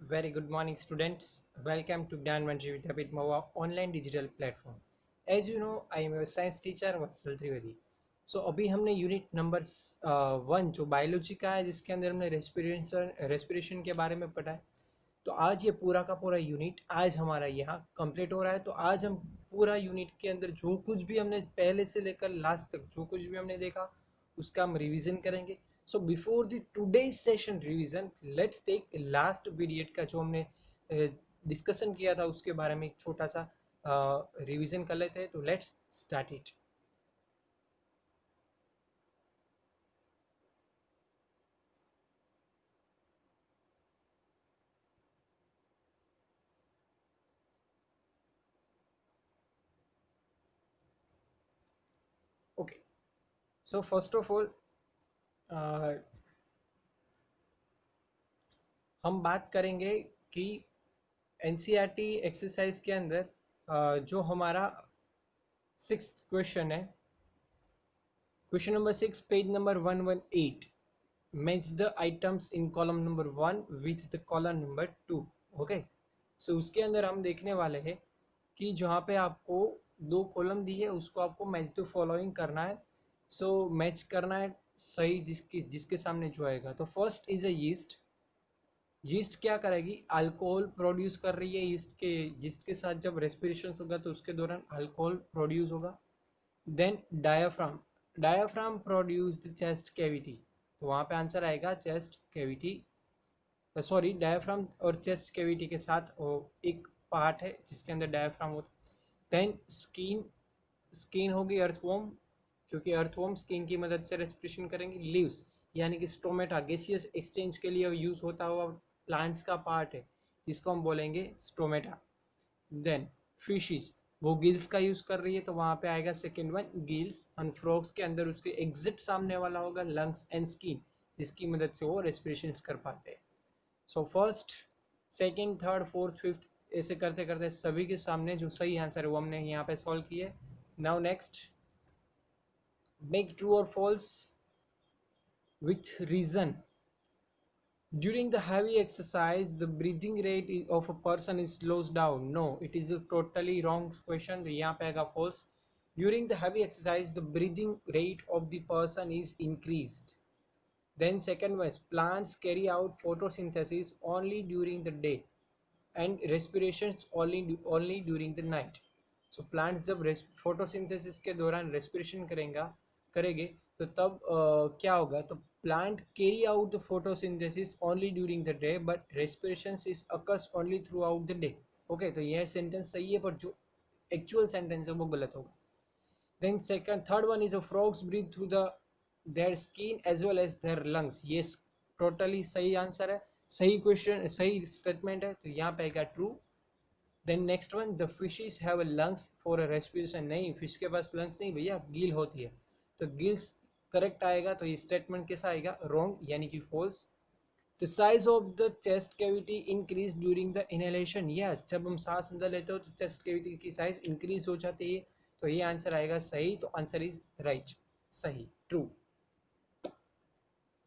Very good morning, students. Welcome to Gyanvanshi Vidyapit Mawa online digital platform. As you know, I am a science teacher Vatsal Trivedi. So अभी हमने unit number 1 जो biology का है जिसके अंदर हमने respiration के बारे में पढ़ा है. तो आज ये पूरा का पूरा यूनिट आज हमारा यहाँ कंप्लीट हो रहा है. तो आज हम पूरा यूनिट के अंदर जो कुछ भी हमने पहले से लेकर लास्ट तक जो कुछ भी हमने देखा उसका हम रिवीजन करेंगे. So before the today's session revision let's take last period का जो हमने डिस्कशन किया था उसके बारे में एक छोटा सा रिवीजन कर लेते हैं. तो let's start it. Okay, so first of all हम बात करेंगे कि एनसीईआरटी एक्सरसाइज के अंदर जो हमारा 6th क्वेश्चन है, question number 6 page number 118, match the items in column number 1 with the column number 2. Okay, so उसके अंदर हम देखने वाले हैं कि जहाँ पे आपको दो कॉलम दी है उसको आपको मैच द फॉलोइंग करना है. सो मैच करना है सही जिसके जिसके सामने जो आएगा. तो first is a yeast. Yeast क्या करेगी, अल्कोहल प्रोड्यूस कर रही है. यीस्ट के साथ जब रेस्पिरेशन होगा तो उसके दौरान अल्कोहल प्रोड्यूस होगा. Then diaphragm. Diaphragm produce the chest cavity. तो वहाँ पे आंसर आएगा चेस्ट कैविटी. सॉरी, डायाफ्राम और चेस्ट कैविटी के साथ एक पार्ट है जिसके अंदर डायाफ्राम होता है. Then skin. स्किन होगी अर्थवॉर्म, क्योंकि अर्थवॉर्म स्किन की मदद से रेस्पिरेशन करेंगे. लीव्स यानी कि स्टोमेटा गैसियस एक्सचेंज के लिए यूज होता हुआ प्लांट्स का पार्ट है जिसको हम बोलेंगे स्टोमेटा. देन फिशेस, वो गिल्स का यूज कर रही है तो वहां पे आएगा second one gills. And frogs के अंदर उसके एग्जिट सामने वाला होगा लंग्स एंड स्किन जिसकी मदद से वो रेस्पिरेशन कर पाते हैं. So first, second, third, fourth, fifth ऐसे करते करते सभी के सामने जो सही आंसर है वो हमने यहाँ पे सॉल्व किए. नाउ नेक्स्ट, मेक ट्रू और false with reason. During the heavy exercise, the breathing rate of a person is slows down. No, it is a totally wrong question. तो यहाँ पे आएगा false. During the heavy exercise, the breathing rate of the person is increased. Then second one is plants carry out photosynthesis only during the day and respirations only during the night. So plants जब photosynthesis के दौरान respiration करेंगे तो तब क्या होगा, तो plant carry out the photosynthesis only during the day but respirations is occurs only throughout the day. Okay, तो यह sentence सही है पर जो actual sentence है वो गलत होगा. Then third one is a frogs breathe through their skin as well as their lungs. Yes, totally सही आंसर है, सही क्वेश्चन, सही स्टेटमेंट है. तो यहाँ पे आएगा true. Then next one, the fishes have lungs for a respiration. नहीं, फिश के पास लंग्स नहीं भैया, गिल होती है. तो गिल्स करेक्ट आएगा. तो ये स्टेटमेंट कैसा आएगा, रॉन्ग यानी कि false. The size of the chest cavity increase during the inhalation. Yes, जब हम सांस अंदर लेते हो तो चेस्ट कैविटी की साइज इंक्रीज हो जाती है. तो ये आंसर आएगा सही. तो आंसर इज राइट, सही, true.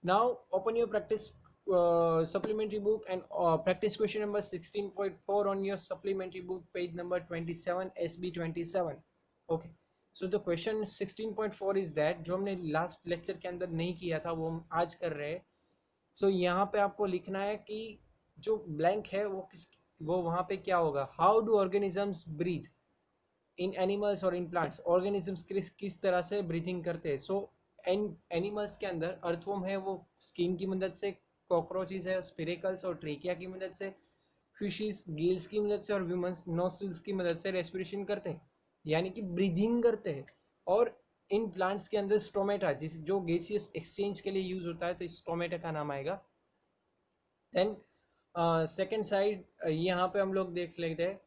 Now open your practice supplementary book and practice question number 16.4 on your supplementary book, page number 27, SB 27. Okay, so the question 16.4 is that जो हमने लास्ट लेक्चर के अंदर नहीं किया था वो हम आज कर रहे हैं. सो यहाँ पे आपको लिखना है कि जो ब्लैंक है वो वहाँ पे क्या होगा. How do organisms breathe in animals और इन प्लांट्स. ऑर्गेनिजम्स किस तरह से ब्रीथिंग करते हैं. सो एनिमल्स के अंदर अर्थवॉर्म है वो स्किन की मदद से, कॉकरोचेस है स्पिरेकल्स और ट्रेकिया की मदद से, फिशेस गिल्स की मदद से और ह्यूमंस नोस्ट्रिल्स की मदद से रेस्पिरेशन करते हैं यानी कि ब्रीदिंग करते हैं. और इन प्लांट्स के अंदर स्टोमेटा जो गैसियस एक्सचेंज के लिए यूज होता है तो स्टोमेटा का नाम आएगा. देन सेकेंड साइड यहाँ पे हम लोग देख लेते हैं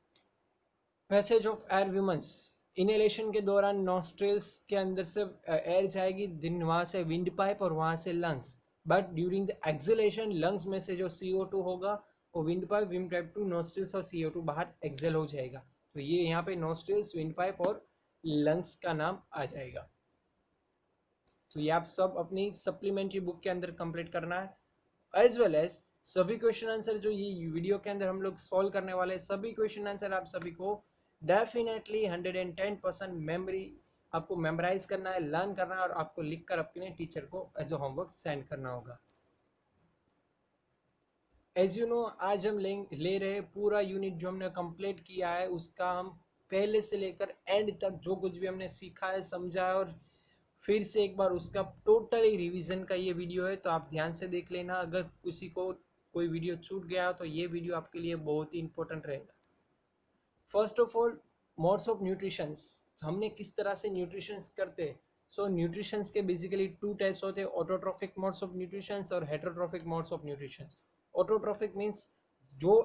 passage of air humans. Inhalation के दौरान नॉस्ट्रिल्स के अंदर से एयर जाएगी, दिन वहाँ से विंड पाइप और वहाँ से lungs. But during the acceleration lungs में से जो CO2 होगा वो विंड पाइप टू नॉस्ट्रिल्स और CO2 बाहर एक्सेल हो जाएगा. तो ये यहाँ पे नॉस्ट्रिल्स, विंड पाइप और लंग्स का नाम आ जाएगा. तो ये आप सब अपनी सप्लीमेंट्री बुक के अंदर कंप्लीट करना है. एज वेल एज सभी क्वेश्चन आंसर जो ये वीडियो के अंदर हम लोग सॉल्व करने वाले हैं, सभी क्वेश्चन आंसर आप सभी को डेफिनेटली 110% मेमोरी आपको मेमोराइज करना है, लर्न करना है और आपको लिख कर अपने टीचर को एज अ होमवर्क सेंड करना होगा। एज यू नो आज हम ले रहे पूरा यूनिट जो हमने कंप्लीट किया है उसका हम पहले से लेकर एंड तक जो कुछ भी हमने सीखा है समझा है और फिर से एक बार उसका टोटली रिवीजन का ये वीडियो है, तो आप ध्यान से देख लेना। अगर किसी को कोई वीडियो छूट गया तो ये वीडियो आपके लिए बहुत ही इंपॉर्टेंट रहेगा। First of all, modes of nutritions, हमने किस तरह से न्यूट्रिशंस करते हैं। सो न्यूट्रिशंस के बेसिकली टू टाइप्स होते हैं, ऑटोट्रॉफिक मोड्स ऑफ न्यूट्रिशंस और heterotrophic modes of nutritions. Autotrophic means जो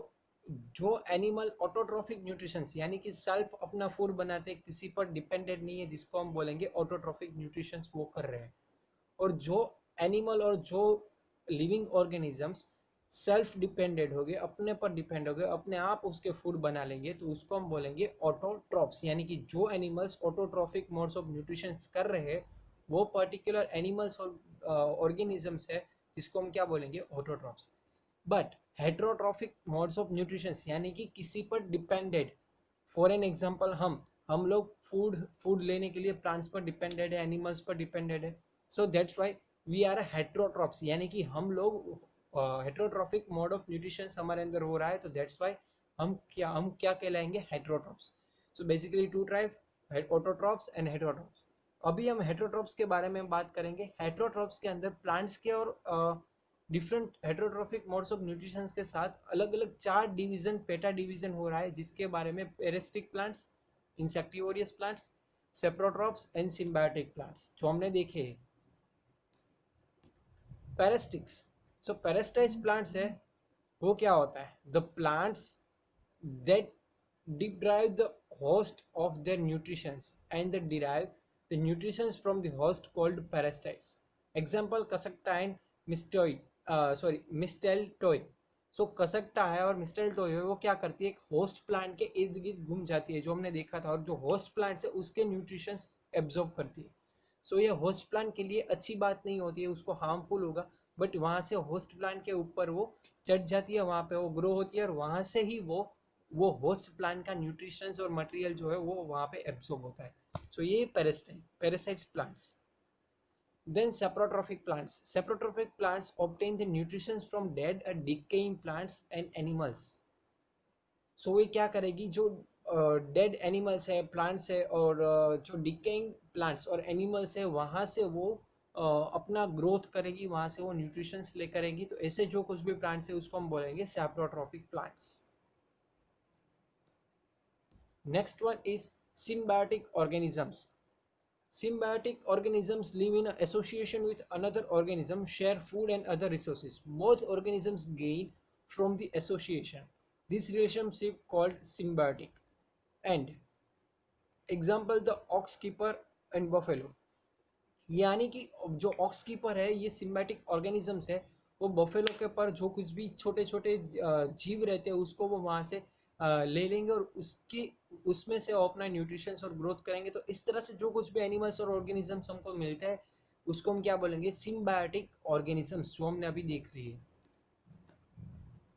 जो एनिमल ऑटोट्रॉफिक न्यूट्रिशंस यानी कि सेल्फ अपना फूड बनाते हैं, किसी पर डिपेंडेंट नहीं है, जिसको हम बोलेंगे ऑटोट्रॉफिक न्यूट्रिशंस वो कर रहे हैं। और जो एनिमल और जो लिविंग ऑर्गेनिजम्स सेल्फ डिपेंडेंट हो गए, अपने पर डिपेंड हो गए, अपने आप उसके फूड बना लेंगे, तो उसको हम बोलेंगे ऑटोट्रॉप्स। यानी कि जो animals autotrophic modes of nutrition कर रहे हैं वो पर्टिकुलर एनिमल्स और ऑर्गेनिजम्स है, जिसको हम क्या बोलेंगे autotrophs. But heterotrophic modes of nutrition यानी कि किसी पर डिपेंडेड, फॉर एन एग्जाम्पल हम लोग फूड लेने के लिए प्लांट्स पर डिपेंडेड है, एनिमल्स पर डिपेंडेड है। So that's why we are heterotrophs, यानी कि हम लोग हेट्रोट्रॉफिक मोड ऑफ न्यूट्रिशन हमारे अंदर हो रहा है, तो दैट्स वाई हम क्या कहलाएंगे heterotrophs. So basically two type, autotrophs and heterotrophs. अभी हम हेट्रोट्रॉप्स के बारे में बात करेंगे। हेट्रोट्रॉप्स के अंदर प्लांट्स के और different heterotrophic modes of nutrition के साथ अलग अलग 4 डिवीजन पेटा डिवीजन हो रहा है, जिसके बारे में parasitic plants, insectivorous plants, saprotrophs and symbiotic plants जो हमने देखे हैं। पेरिस्टिक्स, सो पेरिस्टाइज प्लांट्स है, वो क्या होता है, the plants that derive the host of their nutritions and they derive the nutritions from the host called parasites. Example cuscuta and mistletoe mistletoe. So cuscuta है और मिस्टेल्टोई है, वो क्या करती है, एक होस्ट प्लांट के इर्द गिर्द घूम जाती है जो हमने देखा था, और जो होस्ट प्लांट है उसके न्यूट्रिशंस एब्जॉर्ब करती है। सो ये होस्ट प्लांट के लिए अच्छी बात नहीं होती है, उसको हार्मफुल होगा, बट वहाँ से होस्ट प्लांट के ऊपर वो चढ़ जाती है, वहाँ पे वो ग्रो होती है और वहाँ से ही वो होस्ट प्लांट का न्यूट्रिशंस और मटेरियल जो है वो वहाँ पे एब्सॉर्ब होता है। सो ये parasites plants. Then saprotrophic plants, saprotrophic plants obtain the nutritions from dead और decaying plants and animals. So ये क्या करेगी, जो डेड एनिमल्स है, प्लांट्स है, और जो डिकेइंग प्लांट्स और एनिमल्स है वहाँ से वो अपना ग्रोथ करेगी, वहाँ से वो न्यूट्रिशंस ले करेगी। तो ऐसे जो कुछ भी प्लांट्स है उसको हम बोलेंगे saprotrophic plants. Next one is symbiotic organisms. Symbiotic organisms live in association with another organism, share food and other resources. Both organisms gain from the association. This relationship called symbiotic. And example, the ox keeper and buffalo. यानी कि जो aux keeper है ये symbiotic organisms है, वो buffalo के पर जो कुछ भी छोटे छोटे जीव रहते हैं उसको वो वहाँ से ले लेंगे और उसमें से वो अपना न्यूट्रिशंस और ग्रोथ करेंगे। तो इस तरह से जो कुछ भी एनिमल्स और ऑर्गेनिजम्स हमको मिलते हैं उसको हम क्या बोलेंगे, सिम्बायोटिक ऑर्गेनिजम्स, जो हमने अभी देख रही है।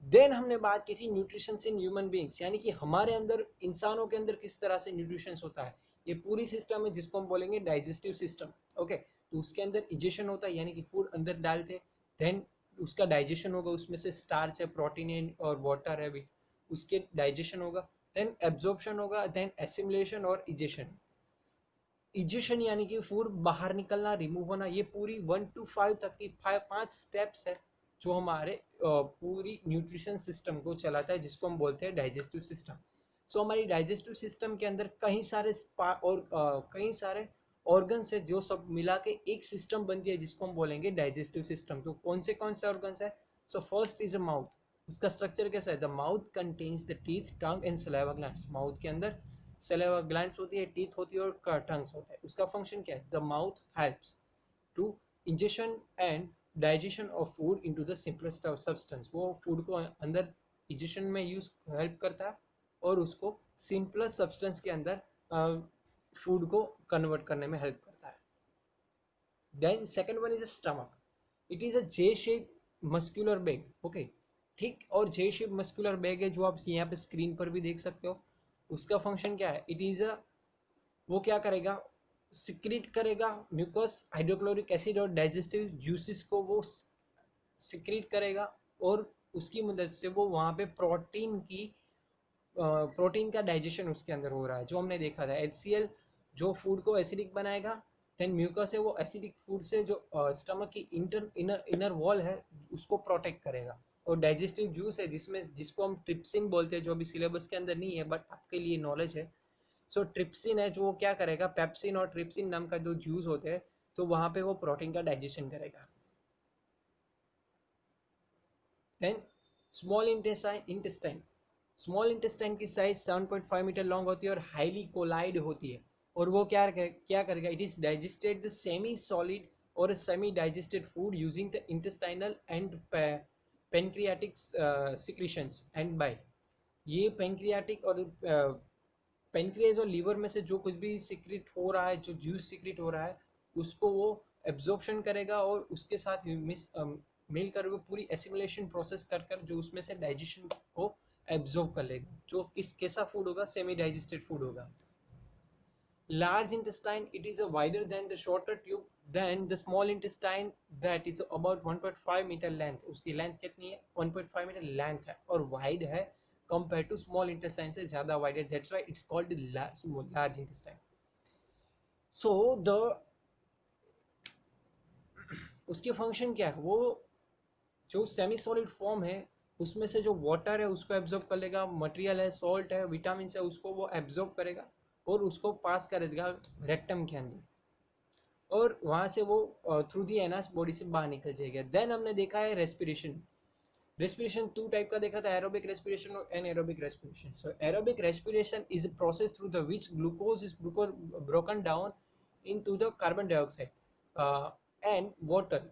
देन हमने बात की थी न्यूट्रिशंस इन ह्यूमन बींग्स, यानी कि हमारे अंदर, इंसानों के अंदर किस तरह से न्यूट्रिशंस होता है। ये पूरी सिस्टम है जिसको हम बोलेंगे डाइजेस्टिव सिस्टम। ओके, तो उसके अंदर इजेशन होता है, यानी कि फूड अंदर डालते हैं, देन उसका डाइजेशन होगा, उसमें से स्टार्च है, प्रोटीन है और वाटर है भी, उसके डाइजेशन होगा, देन एब्जॉर्प्शन होगा, देन एसिमिलेशन और इजेशन। इजेशन यानी कि फूड बाहर निकलना, रिमूव होना, ये पूरी 1 to 5 तक की 5 स्टेप्स है जो हमारे पूरी न्यूट्रिशन सिस्टम को चलाता है, जिसको हम बोलते हैं डाइजेस्टिव सिस्टम। सो हमारी डाइजेस्टिव सिस्टम के अंदर कई सारे ऑर्गन्स है जो सब मिला के एक सिस्टम बनती है जिसको हम बोलेंगे डाइजेस्टिव सिस्टम। तो कौन से ऑर्गन्स है, so first is a mouth. उसका स्ट्रक्चर कैसा है, the mouth contains the teeth, tongue and saliva glands. Mouth के अंदर सलाइवा ग्लैंड्स होती है, टीथ होती है और टंग्स होता है। उसका फंक्शन क्या है, the mouth helps to ingestion and digestion of food into the simplest substance. वो फूड को अंदर इंजेशन में यूज हेल्प करता है और उसको सिंपलेस्ट सब्सटेंस के अंदर फूड को कन्वर्ट करने में हेल्प करता है। Then second one is stomach. It is a J shape muscular bag. Okay, thick और जे शेप मस्कुलर बैग है जो आप यहाँ पे स्क्रीन पर भी देख सकते हो। उसका फंक्शन क्या है, इट इज अ, वो क्या करेगा, सिक्रीट करेगा म्यूकस हाइड्रोक्लोरिक एसिड और डाइजेस्टिव जूसेस को वो सिक्रीट करेगा, और उसकी मदद से वो वहाँ पे प्रोटीन का डाइजेशन उसके अंदर हो रहा है, जो हमने देखा था। HCl जो फूड को एसिडिक बनाएगा, देन म्यूकस है वो एसिडिक फूड से जो स्टमक की इनर वॉल है उसको प्रोटेक्ट करेगा, और डाइजेस्टिव जूस है जिसको हम ट्रिप्सिन बोलते हैं, जो अभी सिलेबस के अंदर नहीं है बट आपके लिए नॉलेज है। सो ट्रिप्सिन है जो वो क्या करेगा, पेप्सिन और ट्रिप्सिन नाम का जो जूस होते हैं, तो वहाँ पे वो प्रोटीन का डाइजेशन करेगा। Then small intestine small intestine की साइज 7.5 मीटर लॉन्ग होती है और हाईली कोलाइड होती है, और वो क्या करेगा, it is digested the semi solid और semi digested food using the intestinal and pancreatic secretions and bile. ये पेनक्रियाटिक और पेनक्रियाज और लीवर में से जो कुछ भी सिक्रिट हो रहा है, जो जूस सिक्रिट हो रहा है, उसको वो एब्जॉर्प्शन करेगा, और उसके साथ मिलकर वो पूरी एसिमुलेशन प्रोसेस कर कर जो उसमें से डाइजेशन को एब्जॉर्ब कर लेगा, जो कैसा फूड होगा, सेमी डाइजेस्टेड फूड होगा। Large intestine, it is a wider than the shorter tube than the small intestine, that is about 1.5 meter length। उसकी लेंथ कितनी है, 1.5 मीटर लेंथ है, और वाइड है कंपेयर टू स्मॉल इंटेस्टाइन से ज़्यादा वाइड है, that's why it's called large intestine. So the उसके फंक्शन क्या है, वो जो सेमी सॉलिड फॉर्म है उसमें से जो वाटर है उसको एब्जॉर्ब कर लेगा, मटेरियल है, सॉल्ट है, विटामिन है, उसको वो एब्जॉर्ब करेगा और उसको पास कर देगा रेक्टम के अंदर, और वहाँ से वो थ्रू दी एनस बॉडी से बाहर निकल जाएगा। देन हमने देखा है रेस्पिरेशन। रेस्पिरेशन टू टाइप का देखा था, एरोबिक रेस्पिरेशन और anaerobic respiration. So aerobic respiration is a process through the which glucose is broken down into the carbon dioxide and water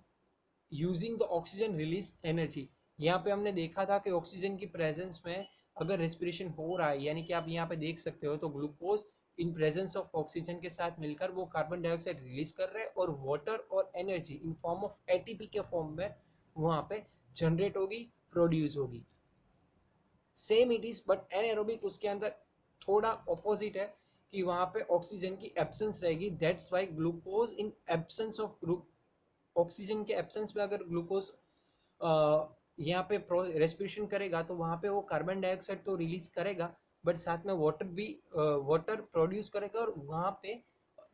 using the oxygen release energy. यहाँ पे हमने देखा था कि ऑक्सीजन की प्रेजेंस में अगर रेस्पिरेशन हो रहा है, यानी कि आप यहाँ पे देख सकते हो, तो glucose in presence of oxygen के साथ मिलकर वो कार्बन डाइऑक्साइड रिलीज कर रहे हैं, और वाटर और energy in form of ATP के फॉर्म में वहाँ पे जनरेट होगी, प्रोड्यूस होगी। Same it is, but anaerobic उसके अंदर थोड़ा ऑपोजिट है, कि वहाँ पे ऑक्सीजन की एब्सेंस रहेगी, that's why glucose in absence of oxygen के एब्सेंस में अगर ग्लूकोज यहाँ पे रेस्पिरेशन करेगा, तो वहाँ पे वो कार्बन डाइऑक्साइड तो रिलीज करेगा, बट साथ में वाटर प्रोड्यूस करेगा, और वहाँ पे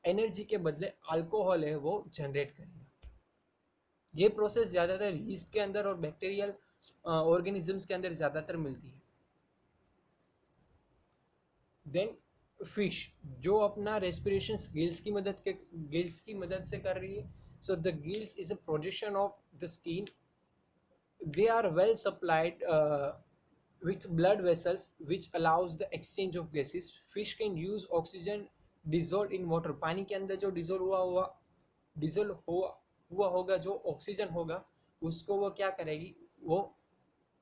एनर्जी के बदले अल्कोहल है वो जनरेट करेगा। ये प्रोसेस ज़्यादातर यीस्ट के अंदर और बैक्टीरियल ऑर्गेनिजम्स के अंदर ज़्यादातर मिलती है। देन फिश जो अपना रेस्पिरेशन गिल्स की मदद से कर रही है। So the gills is a projection of the skin, they are well supplied with blood vessels which allows the exchange of gases. Fish can use oxygen dissolved in water, पानी के अंदर जो डिजोल्व हुआ होगा जो ऑक्सीजन होगा, उसको वो क्या करेगी, वो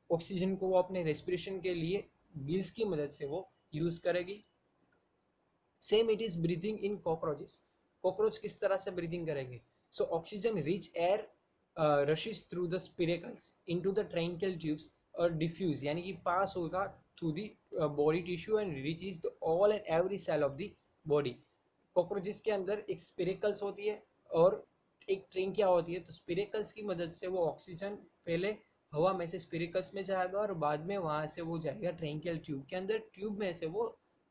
ऑक्सीजन को वो अपने रेस्पिरेशन के लिए गिल्स की मदद से वो यूज करेगी। Same it is breathing in cockroaches. Cockroach किस तरह से ब्रीथिंग करेंगे, so oxygen rich air rushes through the spiracles into the tracheal tubes और diffuse यानी कि पास होगा through the body tissue and reaches the all and every cell of the body। Cockroaches के अंदर एक स्पिरिकल्स होती है और एक ट्रेंकिया होती है, तो स्पिरिकल्स की मदद से वो ऑक्सीजन पहले हवा में से स्पिरिकल्स में जाएगा, और बाद में वहाँ से वो जाएगा ट्रेंकियल ट्यूब के अंदर, ट्यूब में से वो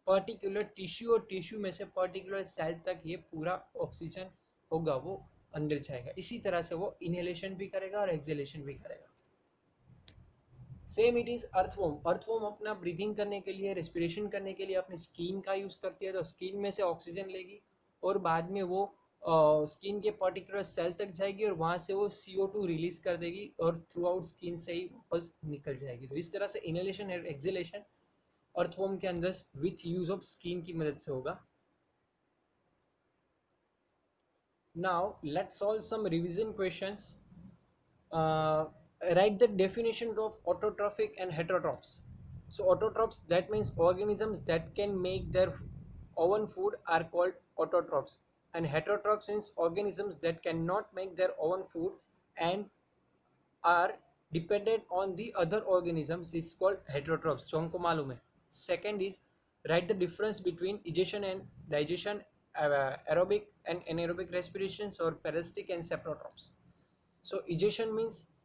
पर्टिकुलर टिश्यू और टिश्यू में से पर्टिकुलर सेल तक ये पूरा ऑक्सीजन होगा वो अंदर जाएगा। इसी तरह से वो इनहेलेशन भी करेगा और एक्सहेलेशन भी करेगा। Same it is earthworm. Earthworm अपना ब्रीथिंग करने के लिए, रेस्पिरेशन करने के लिए अपनी स्किन का यूज करती है, तो स्किन में से ऑक्सीजन लेगी और बाद में वो स्किन के पर्टिकुलर सेल तक जाएगी, और वहाँ से वो CO2 रिलीज कर देगी और थ्रू आउट स्किन से ही वापस निकल जाएगी। तो इस तरह से इनहेलेशन और एक्सहेलेशन अर्थवॉर्म के अंदर विथ यूज ऑफ स्किन की मदद से होगा। Now let's solve some revision questions. Write the definition of autotrophic and heterotrophs. So autotrophs, that means organisms that can make their own food, are called autotrophs, and heterotrophs means organisms that cannot make their own food and are dependent on the other organisms is called heterotrophs, जो हमको मालूम है. Second is write the difference between digestion and digestion, aerobic and anaerobic respirations, or parasitic and saprotrophs. So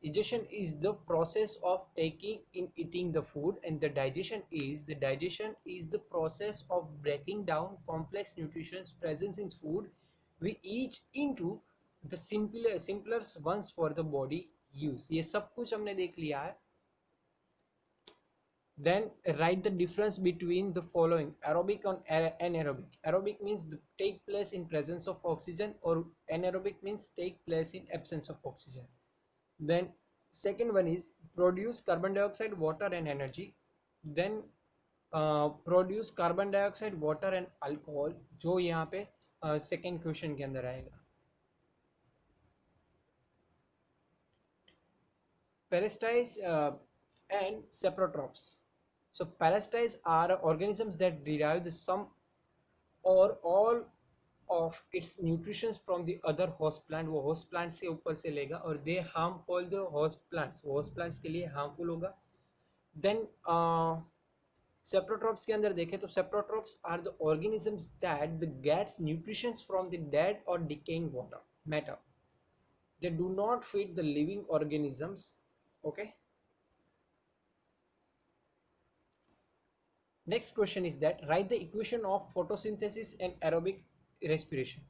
digestion is the process of taking in eating the food, and the digestion is the process of breaking down complex nutrients present in food we eat into the simpler ones for the body use. ये सब कुछ हमने देख लिया है. Then write the difference between the following: aerobic and anaerobic. Aerobic means take place in presence of oxygen, or anaerobic means take place in absence of oxygen. Then second one is produce carbon dioxide, water and energy. Then produce carbon dioxide, water and alcohol, जो यहाँ पे second question के अंदर आएगा. Parasites and saprotrophs. So parasites are organisms that derive the some or all of its nutrition from the other host plant. वो host plant से ऊपर से लेगा और they harm all the host plants. वो host plants के लिए harmful होगा. Then saprotrophs के अंदर देखें तो saprotrophs are the organisms that gets nutrition from the dead or decaying matter. They do not feed the living organisms. Okay. Next question is that write the equation of photosynthesis and aerobic respiration.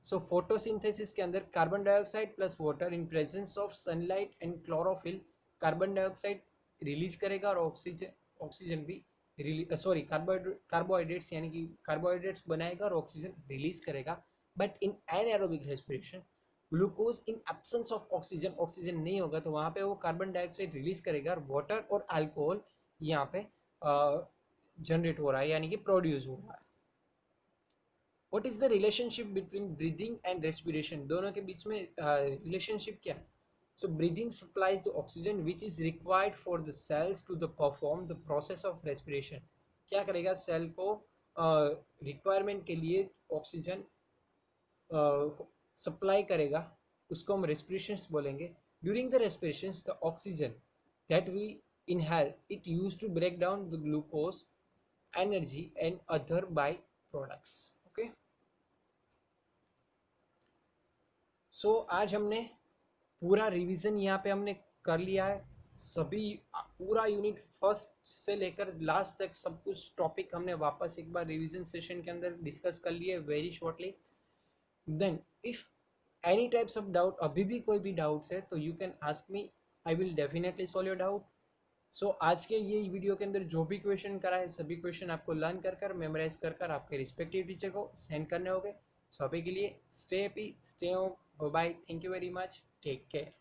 So photosynthesis के अंदर carbon dioxide plus water in presence of sunlight and chlorophyll carbon dioxide release करेगा और oxygen भी carbohydrates यानी कि carbohydrates बनाएगा और oxygen release करेगा. But in anaerobic respiration glucose in absence of oxygen नहीं होगा तो वहाँ पे वो कार्बन डाइऑक्साइड रिलीज करेगा और वाटर और अल्कोहल यहाँ पे जनरेट हो रहा है यानी कि प्रोड्यूस हो रहा है. What is the relationship between breathing and respiration? दोनों के बीच में रिलेशनशिप क्या है? So breathing supplies the oxygen which is required for the cells to perform the process of respiration. क्या करेगा? सेल को रिक्वायरमेंट के लिए ऑक्सीजन सप्लाई करेगा, उसको हम रेस्पिरेशंस बोलेंगे. During the respirations the oxygen that we inhale it used to break down the glucose, energy and other by-products. Okay, so आज हमने पूरा रिवीजन यहाँ पे हमने कर लिया है. सभी पूरा यूनिट फर्स्ट से लेकर लास्ट तक सब कुछ टॉपिक हमने वापस एक बार रिवीजन सेशन के अंदर डिस्कस कर लिए very shortly. Then if any types of doubt, अभी भी कोई भी डाउट्स है तो you can ask me, I will definitely solve your doubt. So आज के ये वीडियो के अंदर जो भी क्वेश्चन करा है सभी क्वेश्चन आपको लर्न कर मेमोराइज कर आपके रिस्पेक्टिव टीचर को सेंड करने होंगे. सो अभी के लिए stay happy, stay home, bye, thank you very much, take care.